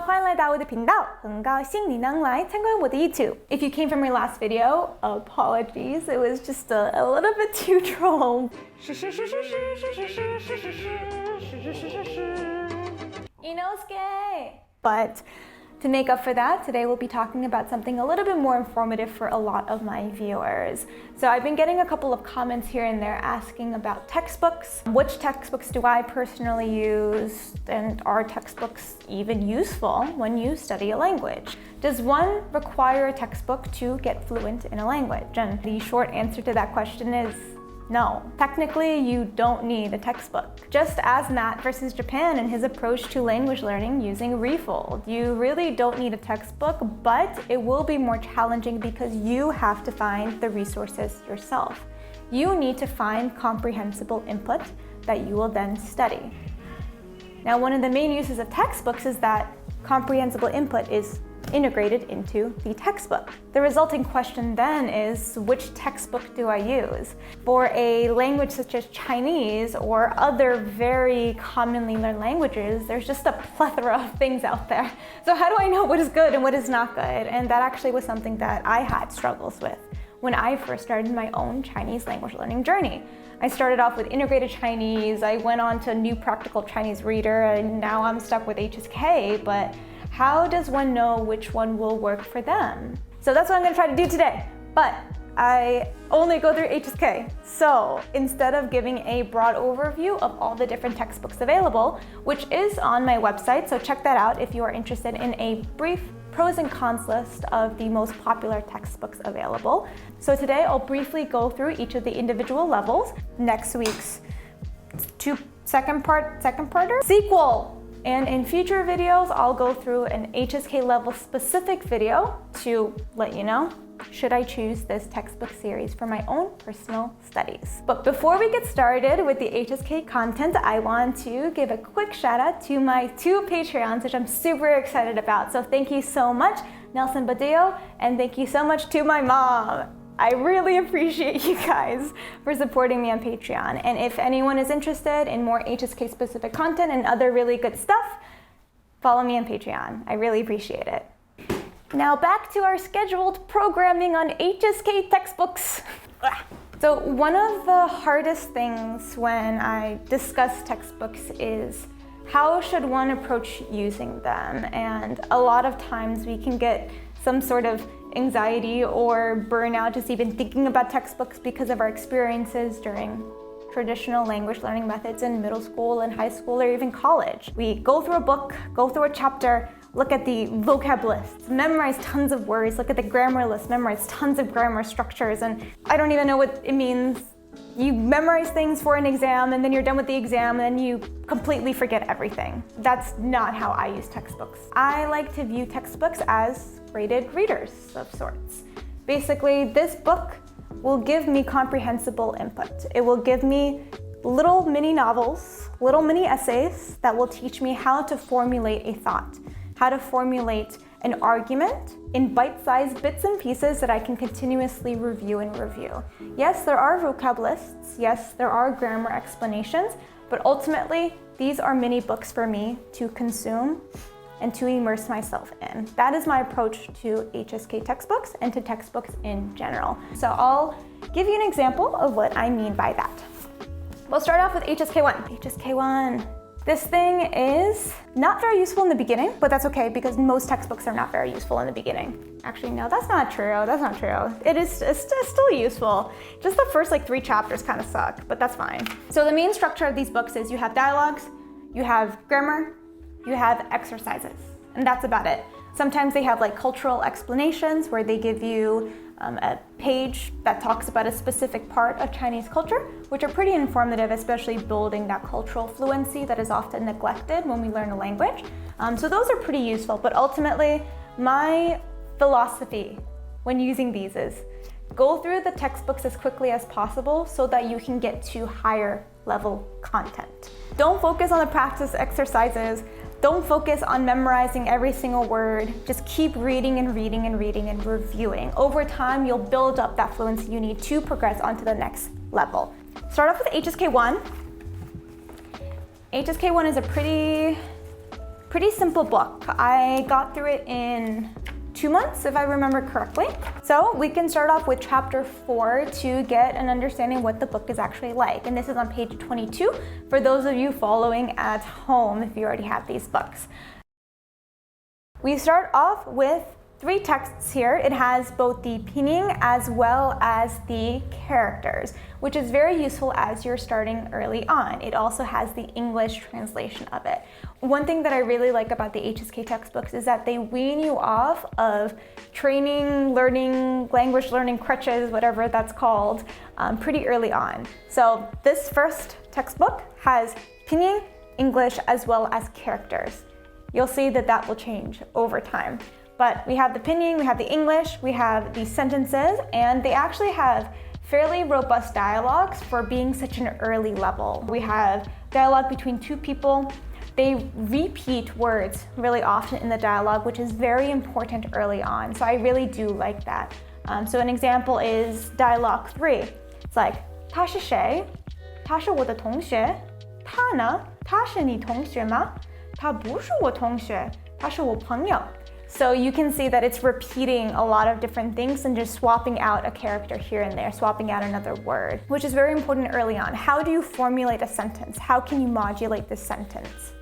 欢迎来到我的频道，很高兴你能来参观我的 YouTube. If you came from my last video, apologies, it was just a little bit too troll. Inosuke! But to make up for that, today we'll be talking about something a little bit more informative for a lot of my viewers. So I've been getting a couple of comments here and there asking about textbooks. Which textbooks do I personally use? And are textbooks even useful when you study a language? Does one require a textbook to get fluent in a language? And the short answer to that question is no. Technically, you don't need a textbook. Just as Matt versus Japan and his approach to language learning using Refold, you really don't need a textbook, but it will be more challenging because you have to find the resources yourself. You need to find comprehensible input that you will then study. Now, one of the main uses of textbooks is that comprehensible input is integrated into the textbook. The resulting question then is, which textbook do I use? For a language such as Chinese or other very commonly learned languages, there's just a plethora of things out there. So how do I know what is good and what is not good? And that actually was something that I had struggles with when I first started my own Chinese language learning journey. I started off with integrated Chinese, I went on to New Practical Chinese Reader, and now I'm stuck with HSK, but how does one know which one will work for them? So that's what I'm gonna try to do today. But I only go through HSK. So instead of giving a broad overview of all the different textbooks available, which is on my website, so check that out if you are interested in a brief pros and cons list of the most popular textbooks available. So today I'll briefly go through each of the individual levels. Next week's second parter sequel. And in future videos, I'll go through an HSK level specific video to let you know, should I choose this textbook series for my own personal studies. But before we get started with the HSK content, I want to give a quick shout out to my 2 Patreons, which I'm super excited about. So thank you so much, Nelson Badeo, and thank you so much to my mom. I really appreciate you guys for supporting me on Patreon. And if anyone is interested in more HSK specific content and other really good stuff, follow me on Patreon. I really appreciate it. Now back to our scheduled programming on HSK textbooks. So one of the hardest things when I discuss textbooks is how should one approach using them? And a lot of times we can get some sort of anxiety or burnout just even thinking about textbooks because of our experiences during traditional language learning methods in middle school and high school or even college. We go through a book, go through a chapter, look at the vocab lists, memorize tons of words, look at the grammar list, memorize tons of grammar structures, and I don't even know what it means. You memorize things for an exam and then you're done with the exam and then you completely forget everything. That's not how I use textbooks. I like to view textbooks as graded readers of sorts. Basically, this book will give me comprehensible input. It will give me little mini novels, little mini essays that will teach me how to formulate a thought, how to formulate an argument in bite-sized bits and pieces that I can continuously review and review. Yes, there are vocab lists. Yes, there are grammar explanations, but ultimately, these are mini books for me to consume and to immerse myself in. That is my approach to HSK textbooks and to textbooks in general. So I'll give you an example of what I mean by that. We'll start off with HSK1. HSK1. This thing is not very useful in the beginning, but that's okay because most textbooks are not very useful in the beginning. Actually, no, that's not true. That's not true. It's still useful. Just the first 3 chapters kind of suck, but that's fine. So the main structure of these books is you have dialogues, you have grammar, you have exercises, and that's about it. Sometimes they have cultural explanations where they give you a page that talks about a specific part of Chinese culture, which are pretty informative, especially building that cultural fluency that is often neglected when we learn a language. So those are pretty useful, but ultimately my philosophy when using these is go through the textbooks as quickly as possible so that you can get to higher level content. Don't focus on the practice exercises. Don't focus on memorizing every single word. Just keep reading and reading and reading and reviewing. Over time, you'll build up that fluency you need to progress onto the next level. Start off with HSK1. HSK1 is a pretty Pretty simple book. I got through it in 2 months, if I remember correctly. So we can start off with chapter 4 to get an understanding what the book is actually like. And this is on page 22 for those of you following at home if you already have these books. We start off with 3 texts here. It has both the pinyin as well as the characters, which is very useful as you're starting early on. It also has the English translation of it. One thing that I really like about the HSK textbooks is that they wean you off of training, learning, language learning crutches, whatever that's called, pretty early on. So this first textbook has pinyin, English, as well as characters. You'll see that that will change over time. But we have the pinyin, we have the English, we have the sentences, and they actually have fairly robust dialogues for being such an early level. We have dialogue between 2 people. They repeat words really often in the dialogue, which is very important early on. So I really do like that. So an example is dialogue 3. It's like, 他是谁?他是我的同学. 他呢?他是你同学吗?他不是我同学,他是我朋友. So you can see that it's repeating a lot of different things and just swapping out a character here and there, swapping out another word, which is very important early on. How do you formulate a sentence? How can you modulate this sentence?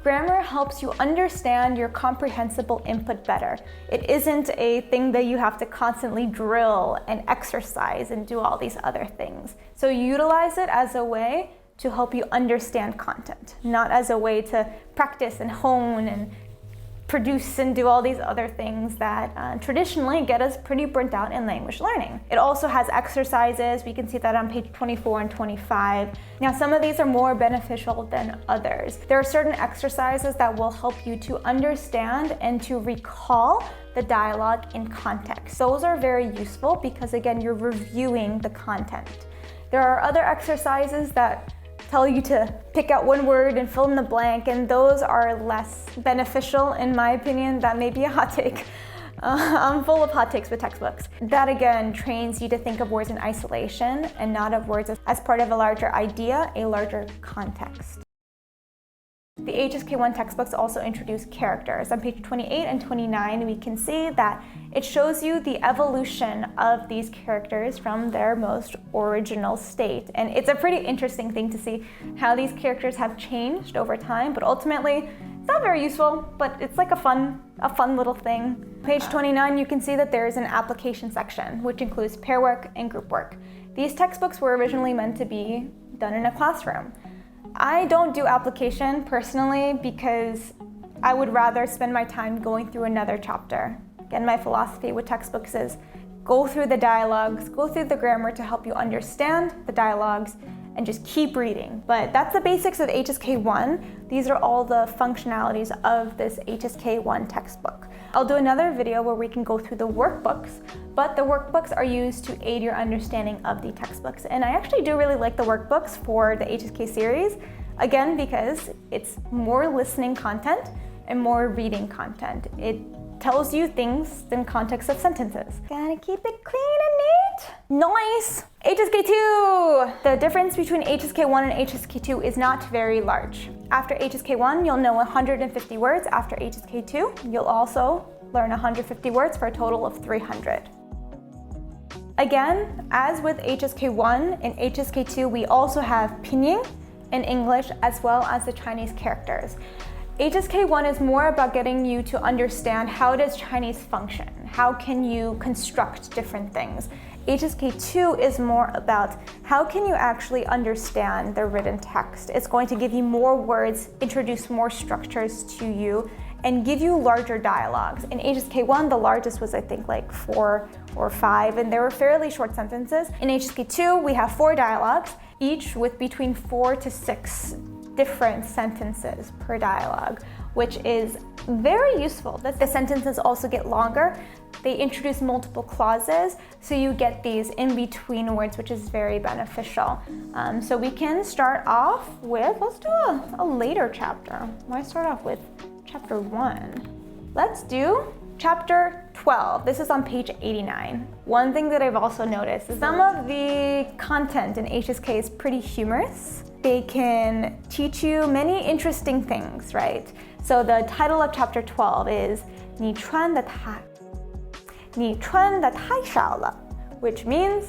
Grammar helps you understand your comprehensible input better. It isn't a thing that you have to constantly drill and exercise and do all these other things. So utilize it as a way to help you understand content, not as a way to practice and hone and produce and do all these other things that traditionally get us pretty burnt out in language learning. It also has exercises. We can see that on page 24 and 25. Now, some of these are more beneficial than others. There are certain exercises that will help you to understand and to recall the dialogue in context. Those are very useful because, again, you're reviewing the content. There are other exercises that tell you to pick out one word and fill in the blank, and those are less beneficial in my opinion. That may be a hot take. I'm full of hot takes with textbooks. That again trains you to think of words in isolation and not of words as part of a larger idea, a larger context. The HSK1 textbooks also introduce characters. On page 28 and 29, we can see that it shows you the evolution of these characters from their most original state. And it's a pretty interesting thing to see how these characters have changed over time, but ultimately, it's not very useful, but it's like a fun little thing. Page 29, you can see that there is an application section, which includes pair work and group work. These textbooks were originally meant to be done in a classroom. I don't do application personally because I would rather spend my time going through another chapter. Again, my philosophy with textbooks is go through the dialogues, go through the grammar to help you understand the dialogues, and just keep reading. But that's the basics of HSK1. These are all the functionalities of this HSK1 textbook. I'll do another video where we can go through the workbooks, but the workbooks are used to aid your understanding of the textbooks. And I actually do really like the workbooks for the HSK series, again, because it's more listening content and more reading content. It tells you things in context of sentences. Gotta keep it clean and neat. Nice! HSK2! The difference between HSK1 and HSK2 is not very large. After HSK1, you'll know 150 words. After HSK2, you'll also learn 150 words for a total of 300. Again, as with HSK1 and HSK2, we also have pinyin in English as well as the Chinese characters. HSK1 is more about getting you to understand how does Chinese function, how can you construct different things. HSK2 is more about how can you actually understand the written text. It's going to give you more words, introduce more structures to you, and give you larger dialogues. In HSK1, the largest was I think like 4 or 5, and they were fairly short sentences. In HSK2, we have 4 dialogues, each with between 4 to 6 different sentences per dialogue, which is very useful. The sentences also get longer. They introduce multiple clauses, so you get these in-between words, which is very beneficial. So we can start off with, let's do a later chapter. Why start off with chapter 1? Let's do chapter 12. This is on page 89. One thing that I've also noticed is some of the content in HSK is pretty humorous. they can teach you many interesting things, right? So the title of chapter 12 is 你穿得太少了, which means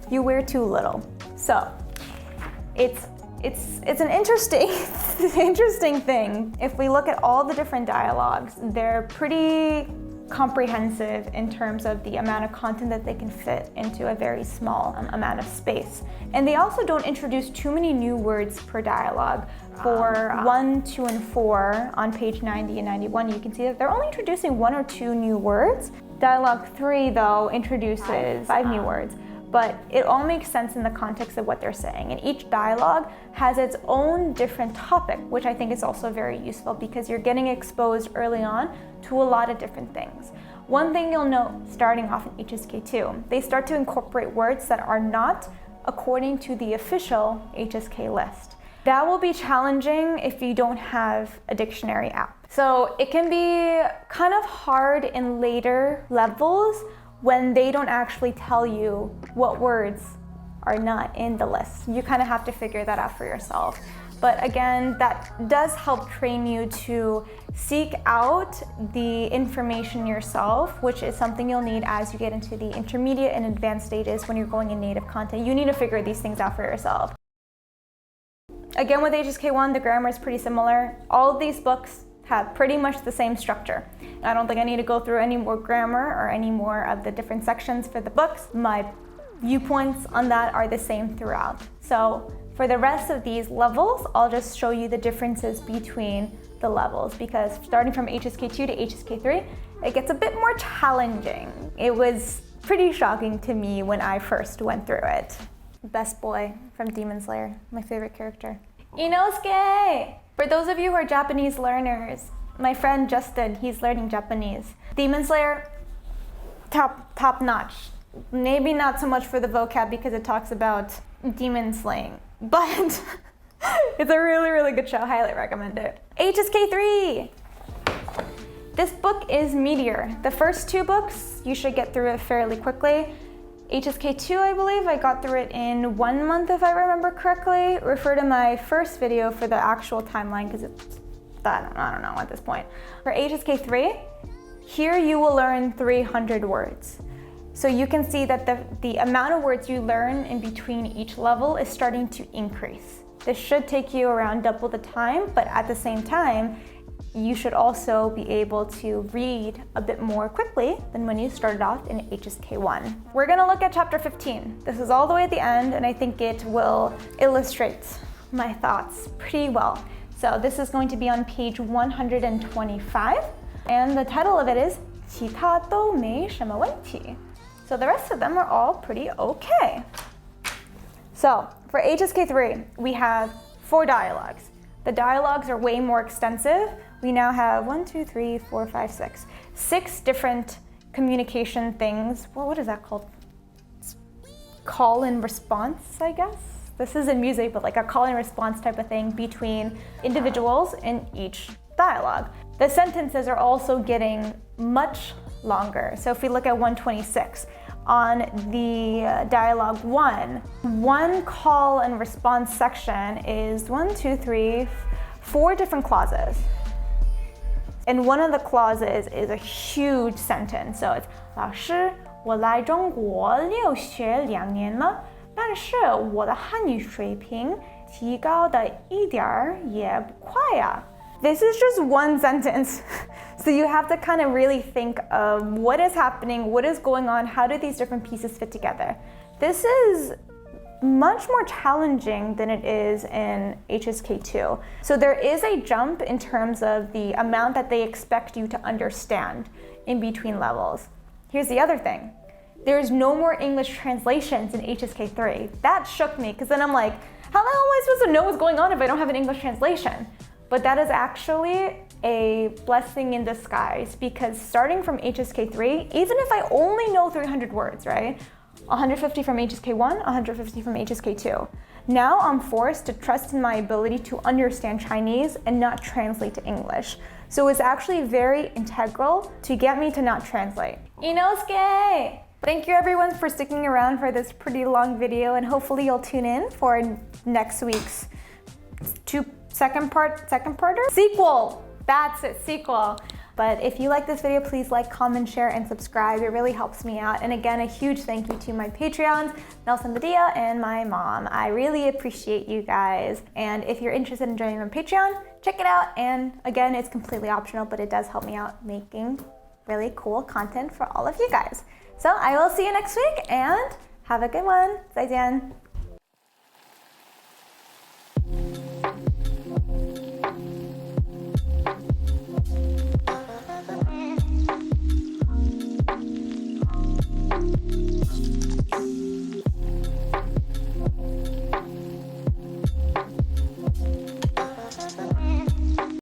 you wear too little. So it's an interesting thing. If we look at all the different dialogues, they're pretty comprehensive in terms of the amount of content that they can fit into a very small amount of space. And they also don't introduce too many new words per dialogue. For 1, 2, and 4 on page 90 and 91, you can see that they're only introducing 1 or 2 new words. Dialogue 3, though, introduces 5 new words. But it all makes sense in the context of what they're saying. And each dialogue has its own different topic, which I think is also very useful because you're getting exposed early on to a lot of different things. One thing you'll note starting off in HSK2, they start to incorporate words that are not according to the official HSK list. That will be challenging if you don't have a dictionary app. So it can be kind of hard in later levels when they don't actually tell you what words are not in the list. You kind of have to figure that out for yourself. But again, that does help train you to seek out the information yourself, which is something you'll need as you get into the intermediate and advanced stages when you're going in native content. You need to figure these things out for yourself. Again, with HSK1, the grammar is pretty similar. All of these books have pretty much the same structure. I don't think I need to go through any more grammar or any more of the different sections for the books. My viewpoints on that are the same throughout. So for the rest of these levels, I'll just show you the differences between the levels because starting from HSK2 to HSK3, it gets a bit more challenging. It was pretty shocking to me when I first went through it. Best boy from Demon Slayer, my favorite character. Inosuke! For those of you who are Japanese learners, my friend Justin, he's learning Japanese. Demon Slayer, top notch. Maybe not so much for the vocab because it talks about demon slaying, but it's a really good show. Highly recommend it. HSK3. This book is meatier. The first 2 books, you should get through it fairly quickly. HSK2, I believe, I got through it in 1 month if I remember correctly. Refer to my first video for the actual timeline because it's, I don't know at this point. For HSK3, here you will learn 300 words. So you can see that the amount of words you learn in between each level is starting to increase. This should take you around double the time, but at the same time, you should also be able to read a bit more quickly than when you started off in HSK1. We're gonna look at chapter 15. This is all the way at the end, and I think it will illustrate my thoughts pretty well. So this is going to be on page 125, and the title of it is 其他都没什么问题. So the rest of them are all pretty okay. So for HSK3, we have 4 dialogues. The dialogues are way more extensive. We now have 6 different communication things. Well, what is that called? Call and response, I guess. This isn't music, but like a call and response type of thing between individuals in each dialogue. The sentences are also getting much longer. So if we look at 126, on the dialogue 1 call and response section is 4 different clauses. And one of the clauses is a huge sentence. So it's 老师，我来中国留学2年了，但是我的汉语水平提高的一点儿也不快呀。This is just one sentence. So you have to kind of really think of what is happening, what is going on, how do these different pieces fit together. This is much more challenging than it is in HSK2. So there is a jump in terms of the amount that they expect you to understand in between levels. Here's the other thing. There's no more English translations in HSK3. That shook me because then I'm like, how the hell am I supposed to know what's going on if I don't have an English translation? But that is actually a blessing in disguise because starting from HSK3, even if I only know 300 words, right? 150 from HSK1, 150 from HSK2. Now I'm forced to trust in my ability to understand Chinese and not translate to English. So it's actually very integral to get me to not translate. Inosuke! Thank you everyone for sticking around for this pretty long video, and hopefully you'll tune in for next week's second parter? Sequel! That's it, sequel. But if you like this video, please like, comment, share, and subscribe. It really helps me out. And again, a huge thank you to my Patreons, Nelson Badia and my mom. I really appreciate you guys. And if you're interested in joining my Patreon, check it out. And again, it's completely optional, but it does help me out making really cool content for all of you guys. So I will see you next week and have a good one. 再见.